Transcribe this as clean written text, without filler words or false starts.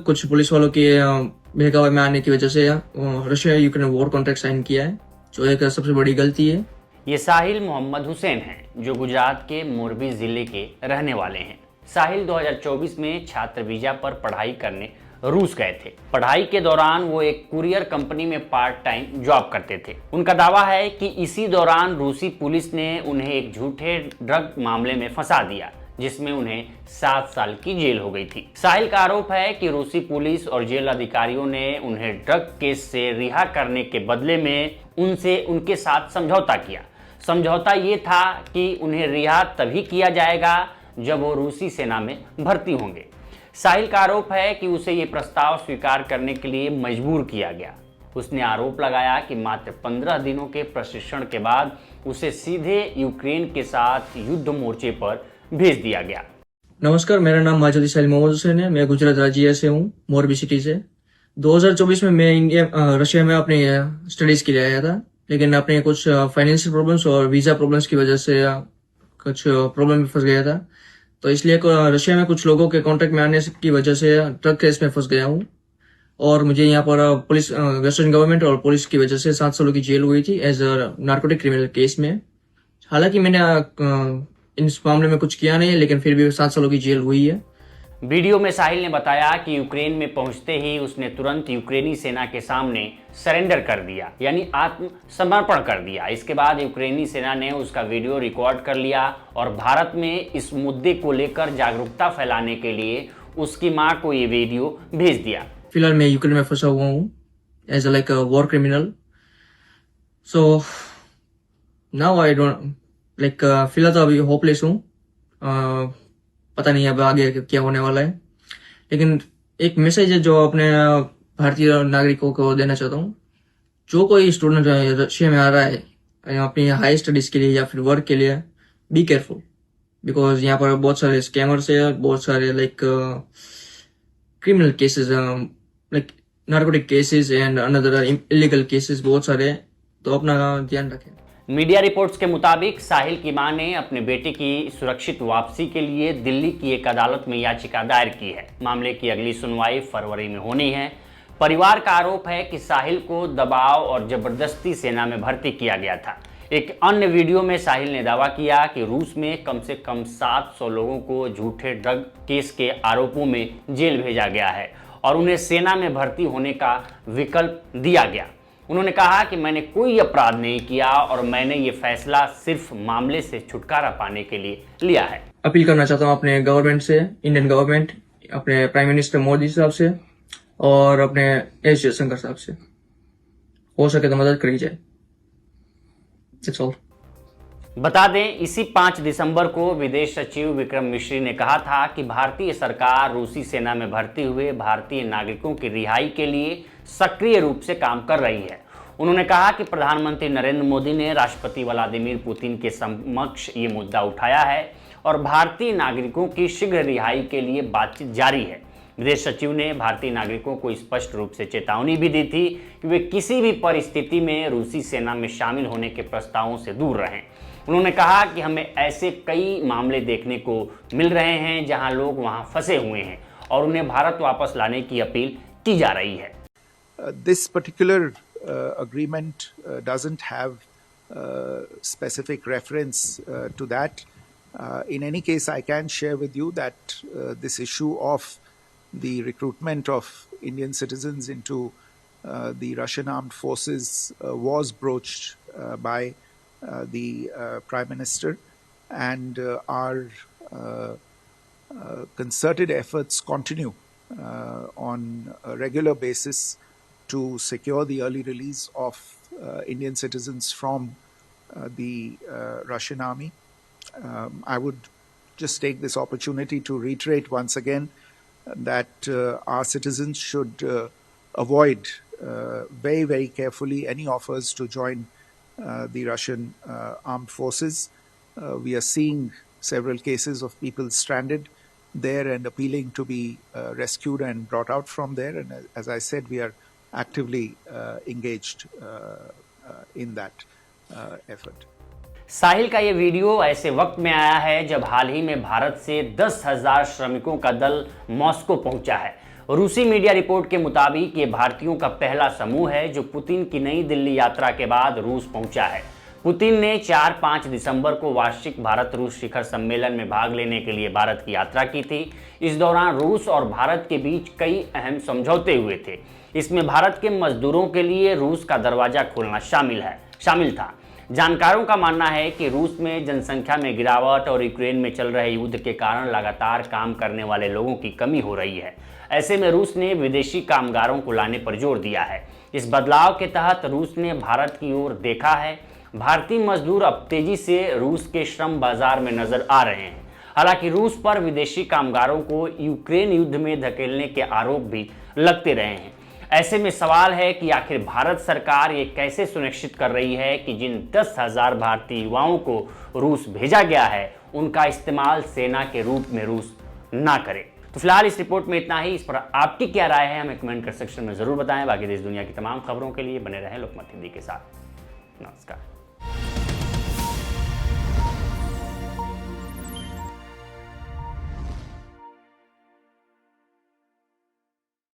कुछ पुलिस वालों के बहकावे में आने की वजह से Russia Ukraine war contract sign किया है, जो एक सबसे बड़ी गलती है। ये साहिल मोहम्मद हुसैन हैं, जो गुजरात के मोरबी जिले के रहने वाले हैं। साहिल 2024 में छात्र वीजा पर पढ़ाई करने रूस गए थे। पढ़ाई के दौरान वो एक कुरियर कंपनी में पार्ट टाइम जॉब करते थे। उनका दावा है कि इसी दौरान रूसी पुलिस ने उन्हें एक झूठे ड्रग मामले में फंसा दिया, जिसमें उन्हें 7 साल की जेल हो गई थी। साहिल का आरोप है कि रूसी पुलिस और जेल अधिकारियों ने उन्हें ड्रग केस से रिहा करने के बदले में उनसे उनके साथ समझौता किया। समझौता ये था कि उन्हें रिहा तभी किया जाएगा जब वो रूसी सेना में भर्ती होंगे। साहिल का आरोप है कि उसे ये प्रस्ताव स्वीकार करने के लिए मजबूर किया गया। उसने आरोप लगाया कि मात्र 15 दिनों के प्रशिक्षण के बाद उसे सीधे यूक्रेन के साथ युद्ध मोर्चे पर भेज दिया गया। नमस्कार, मेरा नाम माजदी साहिल मोहम्मद हुसैन है। मैं गुजरात राज्य से हूँ, मोरबी सिटी से। 2024 में मैं रशिया में अपनी स्टडीज के लिए आया था, लेकिन अपने कुछ फाइनेंशियल प्रॉब्लम्स और वीजा प्रॉब्लम्स की वजह से कुछ प्रॉब्लम में फंस गया था। तो इसलिए रशिया में कुछ लोगों के कॉन्टेक्ट में आने की वजह से ड्रग केस में फंस गया हूँ, और मुझे यहाँ पर पुलिस, वेस्टर्न गवर्नमेंट और पुलिस की वजह से 7 सालों की जेल हुई थी as a narcotic criminal case में। हालांकि मैंने इस मामले में कुछ किया नहीं, लेकिन फिर भी 7 सालों की जेल हुई है। वीडियो में साहिल ने बताया कि यूक्रेन में पहुंचते ही उसने तुरंत यूक्रेनी सेना के सामने सरेंडर कर दिया, यानी आत्मसमर्पण कर दिया। इसके बाद यूक्रेनी सेना ने उसका वीडियो रिकॉर्ड कर लिया और भारत में इस मुद्दे को लेकर जागरूकता फैलाने के लिए उसकी मां को ये वीडियो भेज दिया। फिलहाल मैं यूक्रेन में फंसा हुआ हूँ as like war criminal. So now I don't like, फिलहाल तो अभी होपलेस हूँ। पता नहीं अब आगे क्या होने वाला है, लेकिन एक मैसेज है जो अपने भारतीय नागरिकों को देना चाहता हूँ। जो कोई स्टूडेंट रशिया में आ रहा है अपनी हाई स्टडीज के लिए या फिर वर्क के लिए, बी केयरफुल, बिकॉज यहाँ पर बहुत सारे स्कैमर्स है, बहुत सारे like criminal cases, like narcotic cases and another illegal cases बहुत सारे, तो अपना ध्यान रखें। मीडिया रिपोर्ट्स के मुताबिक साहिल की मां ने अपने बेटे की सुरक्षित वापसी के लिए दिल्ली की एक अदालत में याचिका दायर की है। मामले की अगली सुनवाई फरवरी में होनी है। परिवार का आरोप है कि साहिल को दबाव और जबरदस्ती सेना में भर्ती किया गया था। एक अन्य वीडियो में साहिल ने दावा किया कि रूस में कम से कम 700 लोगों को झूठे ड्रग केस के आरोपों में जेल भेजा गया है और उन्हें सेना में भर्ती होने का विकल्प दिया गया। उन्होंने कहा कि मैंने कोई अपराध नहीं किया और मैंने ये फैसला सिर्फ मामले से छुटकारा पाने के लिए लिया है। अपील करना चाहता हूँ अपने गवर्नमेंट से, इंडियन गवर्नमेंट, अपने प्राइम मिनिस्टर मोदी साहब से और अपने एस जयशंकर साहब से, हो सके तो मदद करी जाए। That's all. बता दें, इसी 5 दिसंबर को विदेश सचिव विक्रम मिश्री ने कहा था कि भारतीय सरकार रूसी सेना में भर्ती हुए भारतीय नागरिकों की रिहाई के लिए सक्रिय रूप से काम कर रही है। उन्होंने कहा कि प्रधानमंत्री नरेंद्र मोदी ने राष्ट्रपति व्लादिमीर पुतिन के समक्ष ये मुद्दा उठाया है और भारतीय नागरिकों की शीघ्र रिहाई के लिए बातचीत जारी है। विदेश सचिव ने भारतीय नागरिकों को स्पष्ट रूप से चेतावनी भी दी थी कि वे किसी भी परिस्थिति में रूसी सेना में शामिल होने के प्रस्तावों से दूर रहें। उन्होंने कहा कि हमें ऐसे कई मामले देखने को मिल रहे हैं जहां लोग वहां फंसे हुए हैं और उन्हें भारत वापस लाने की अपील की जा रही है। This particular agreement doesn't have specific reference to that. In any case, I can share with you that this issue of the recruitment of Indian citizens into the Russian armed forces was broached by the Prime Minister, and our concerted efforts continue on a regular basis to secure the early release of Indian citizens from the Russian army. I would just take this opportunity to reiterate once again that our citizens should avoid very, very carefully any offers to join the Russian armed forces. We are seeing several cases of people stranded there and appealing to be rescued and brought out from there. And as I said, we are actively engaged in that effort. साहिल का ये video ऐसे वक्त में आया है जब हाल ही में भारत से 10,000 श्रमिकों का दल मॉस्को पहुंचा है। रूसी मीडिया रिपोर्ट के मुताबिक ये भारतीयों का पहला समूह है जो पुतिन की नई दिल्ली यात्रा के बाद रूस पहुंचा है। पुतिन ने 4-5 दिसंबर को वार्षिक भारत रूस शिखर सम्मेलन में भाग लेने के लिए भारत की यात्रा की थी। इस दौरान रूस और भारत के बीच कई अहम समझौते हुए थे। इसमें भारत के मजदूरों के लिए रूस का दरवाजा खोलना शामिल था। जानकारों का मानना है कि रूस में जनसंख्या में गिरावट और यूक्रेन में चल रहे युद्ध के कारण लगातार काम करने वाले लोगों की कमी हो रही है। ऐसे में रूस ने विदेशी कामगारों को लाने पर जोर दिया है। इस बदलाव के तहत रूस ने भारत की ओर देखा है। भारतीय मजदूर अब तेजी से रूस के श्रम बाजार में नजर आ रहे हैं। हालांकि रूस पर विदेशी कामगारों को यूक्रेन युद्ध में धकेलने के आरोप भी लगते रहे हैं। ऐसे में सवाल है कि आखिर भारत सरकार ये कैसे सुनिश्चित कर रही है कि जिन 10,000 भारतीय युवाओं को रूस भेजा गया है उनका इस्तेमाल सेना के रूप में रूस ना करे। तो फिलहाल इस रिपोर्ट में इतना ही। इस पर आपकी क्या राय है हमें कमेंट कर सेक्शन में जरूर बताएं। बाकी देश दुनिया की तमाम खबरों के लिए बने रहें लोकमत हिंदी के साथ। नमस्कार।